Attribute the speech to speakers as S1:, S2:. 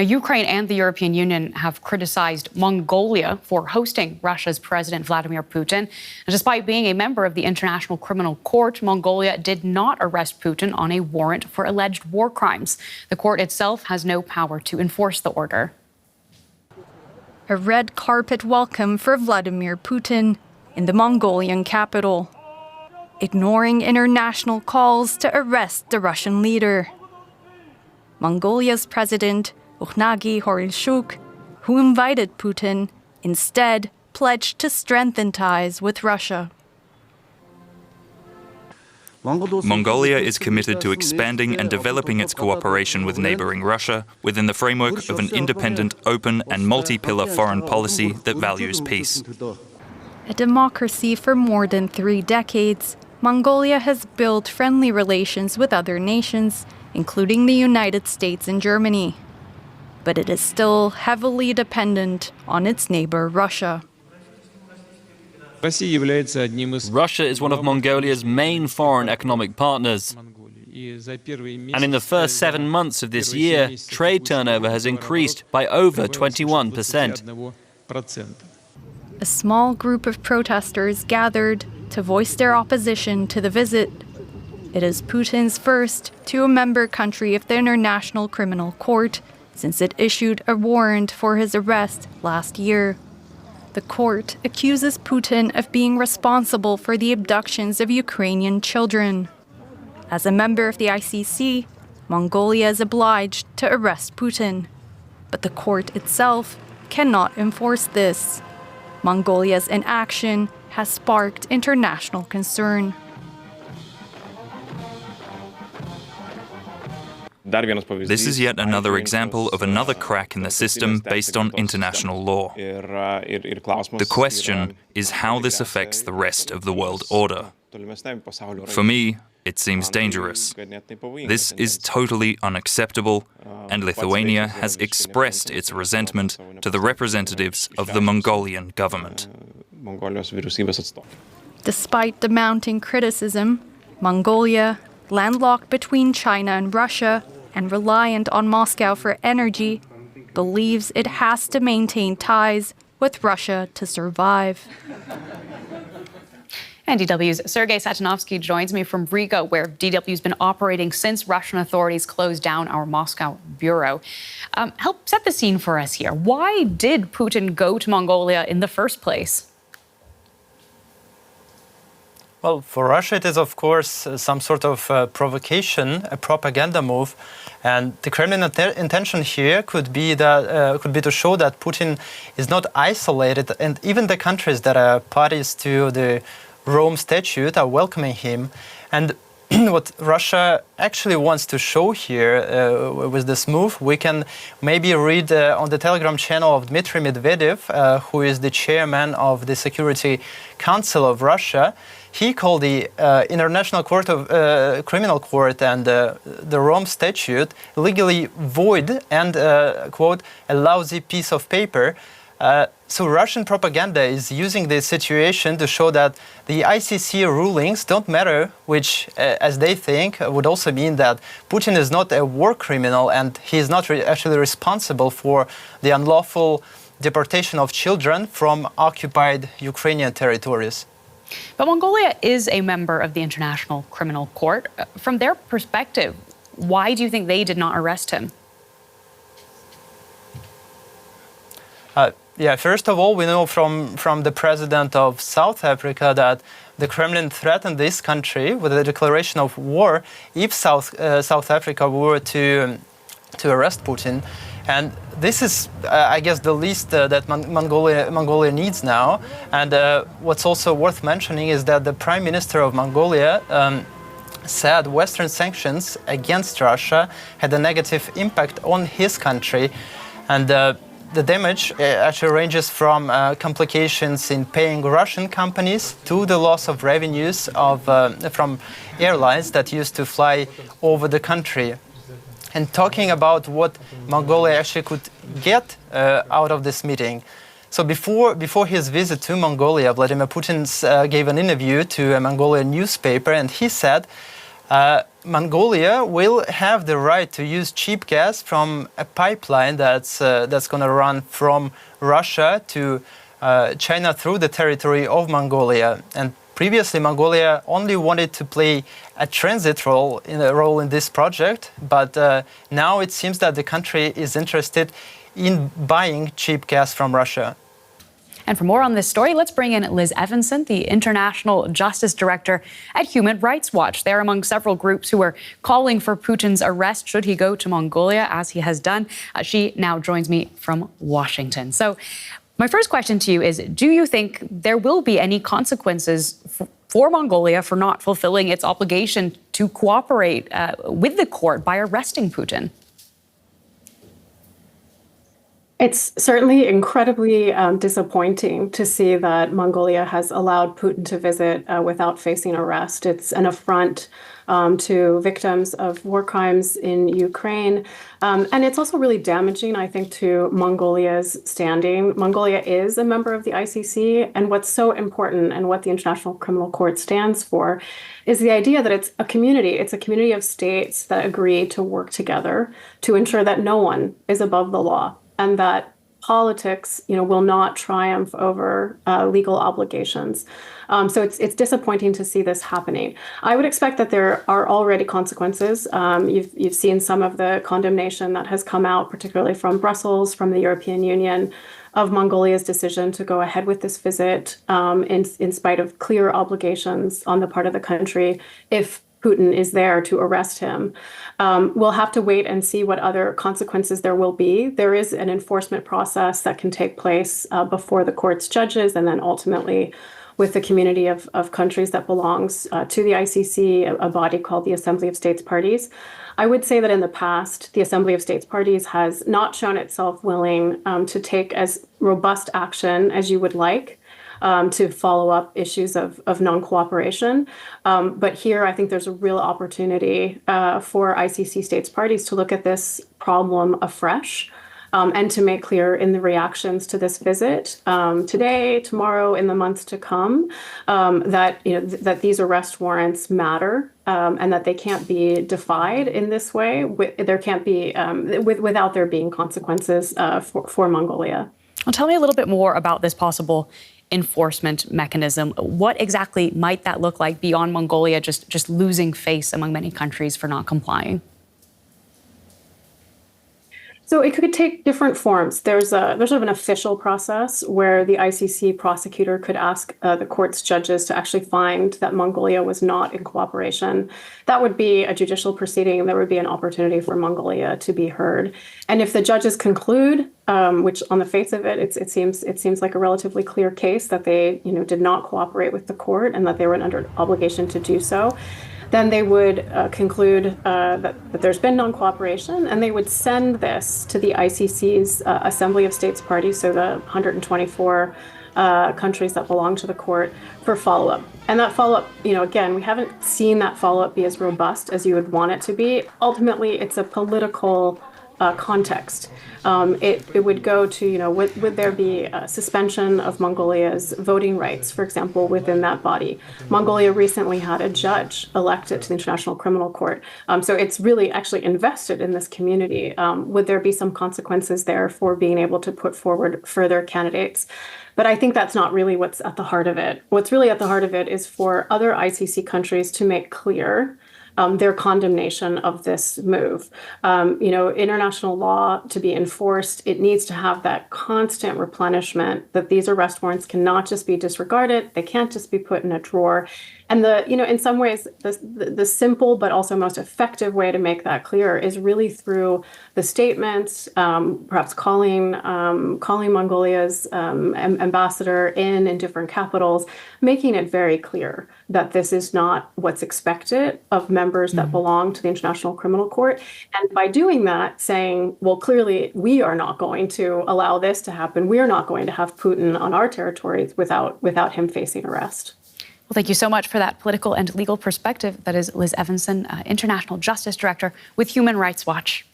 S1: Now, Ukraine and the European Union have criticized Mongolia for hosting Russia's President Vladimir Putin. And despite being a member of the International Criminal Court, Mongolia did not arrest Putin on a warrant for alleged war crimes. The court itself has no power to enforce the order.
S2: A red carpet welcome for Vladimir Putin in the Mongolian capital, ignoring international calls to arrest the Russian leader. Mongolia's president, Ukhnagi Horilshuk, who invited Putin, instead pledged to strengthen ties with Russia.
S3: Mongolia is committed to expanding and developing its cooperation with neighboring Russia within the framework of an independent, open and multi-pillar foreign policy that values peace.
S2: A democracy for more than 3 decades, Mongolia has built friendly relations with other nations, including the United States and Germany. But it is still heavily dependent on its neighbor Russia.
S4: Russia is one of Mongolia's main foreign economic partners. And in the first 7 months of this year, trade turnover has increased by over 21%.
S2: A small group of protesters gathered to voice their opposition to the visit. It is Putin's first to a member country of the International Criminal Court since it issued a warrant for his arrest last year. The court accuses Putin of being responsible for the abductions of Ukrainian children. As a member of the ICC, Mongolia is obliged to arrest Putin. But the court itself cannot enforce this. Mongolia's inaction has sparked international concern.
S3: This is yet another example of another crack in the system based on international law. The question is how this affects the rest of the world order. For me, it seems dangerous. This is totally unacceptable, and Lithuania has expressed its resentment to the representatives of the Mongolian government.
S2: Despite the mounting criticism, Mongolia, landlocked between China and Russia and reliant on Moscow for energy, believes it has to maintain ties with Russia to survive.
S1: And DW's Sergei Satanovskii joins me from Riga, where DW's been operating since Russian authorities closed down our Moscow bureau. Help set the scene for us here. Why did Putin go to Mongolia in the first place?
S5: Well, for Russia, it is, of course, some sort of provocation, a propaganda move. And the Kremlin intention here could be to show that Putin is not isolated, and even the countries that are parties to the Rome Statute are welcoming him. And what Russia actually wants to show here with this move, we can maybe read on the Telegram channel of Dmitry Medvedev, who is the chairman of the Security Council of Russia. He called the International Criminal Court and the Rome Statute legally void and, quote, a lousy piece of paper. So Russian propaganda is using this situation to show that the ICC rulings don't matter, which, as they think, would also mean that Putin is not a war criminal and he is not actually responsible for the unlawful deportation of children from occupied Ukrainian territories.
S1: But Mongolia is a member of the International Criminal Court. From their perspective, why do you think they did not arrest him?
S5: First of all, we know from the president of South Africa that the Kremlin threatened this country with a declaration of war if South Africa were to arrest Putin. And this is, I guess, the least that Mongolia needs now. And what's also worth mentioning is that the Prime Minister of Mongolia said Western sanctions against Russia had a negative impact on his country. And the damage actually ranges from complications in paying Russian companies to the loss of revenues from airlines that used to fly over the country. And talking about what Mongolia actually could get out of this meeting. So before his visit to Mongolia, Vladimir Putin gave an interview to a Mongolian newspaper, and he said Mongolia will have the right to use cheap gas from a pipeline that's going to run from Russia to China through the territory of Mongolia. And previously, Mongolia only wanted to play a transit role in this project, but now it seems that the country is interested in buying cheap gas from Russia.
S1: And for more on this story, let's bring in Liz Evenson, the International Justice Director at Human Rights Watch. They're among several groups who are calling for Putin's arrest should he go to Mongolia, as he has done. She now joins me from Washington. So my first question to you is, do you think there will be any consequences for Mongolia for not fulfilling its obligation to cooperate with the court by arresting Putin?
S6: It's certainly incredibly disappointing to see that Mongolia has allowed Putin to visit without facing arrest. It's an affront to victims of war crimes in Ukraine. And it's also really damaging, I think, to Mongolia's standing. Mongolia is a member of the ICC. And what's so important and what the International Criminal Court stands for is the idea that it's a community. It's a community of states that agree to work together to ensure that no one is above the law, and that politics, will not triumph over legal obligations. So it's disappointing to see this happening. I would expect that there are already consequences. You've seen some of the condemnation that has come out, particularly from Brussels, from the European Union, of Mongolia's decision to go ahead with this visit, in spite of clear obligations on the part of the country, if Putin is there to arrest him. We'll have to wait and see what other consequences there will be. There is an enforcement process that can take place before the court's judges, and then ultimately with the community of countries that belongs to the ICC, a body called the Assembly of States Parties. I would say that in the past, the Assembly of States Parties has not shown itself willing to take as robust action as you would like, to follow up issues of non-cooperation. But here, I think there's a real opportunity for ICC states parties to look at this problem afresh, and to make clear in the reactions to this visit today, tomorrow, in the months to come, that these arrest warrants matter, and that they can't be defied in this way. There can't be without there being consequences for Mongolia.
S1: Well, tell me a little bit more about this possible enforcement mechanism. What exactly might that look like beyond Mongolia just losing face among many countries for not complying?
S6: So it could take different forms. There's sort of an official process where the ICC prosecutor could ask the court's judges to actually find that Mongolia was not in cooperation. That would be a judicial proceeding. There would be an opportunity for Mongolia to be heard. And if the judges conclude, which on the face of it, it seems like a relatively clear case that they did not cooperate with the court and that they were under obligation to do so, then they would conclude that there's been non-cooperation, and they would send this to the ICC's Assembly of States Parties, so the 124 countries that belong to the court, for follow-up. And that follow-up, again, we haven't seen that follow-up be as robust as you would want it to be. Ultimately, it's a political context. It would go to, would there be a suspension of Mongolia's voting rights, for example, within that body? Mongolia recently had a judge elected to the International Criminal Court. So it's really actually invested in this community. Would there be some consequences there for being able to put forward further candidates? But I think that's not really what's at the heart of it. What's really at the heart of it is for other ICC countries to make clear their condemnation of this move. International law, to be enforced, it needs to have that constant replenishment, that these arrest warrants cannot just be disregarded. They can't just be put in a drawer. And in some ways, the simple but also most effective way to make that clear is really through the statements, perhaps calling Mongolia's ambassador in different capitals, making it very clear that this is not what's expected of members that belong to the International Criminal Court. And by doing that, saying, well, clearly, we are not going to allow this to happen. We are not going to have Putin on our territories without him facing arrest.
S1: Well, thank you so much for that political and legal perspective. That is Liz Evenson, International Justice Director with Human Rights Watch.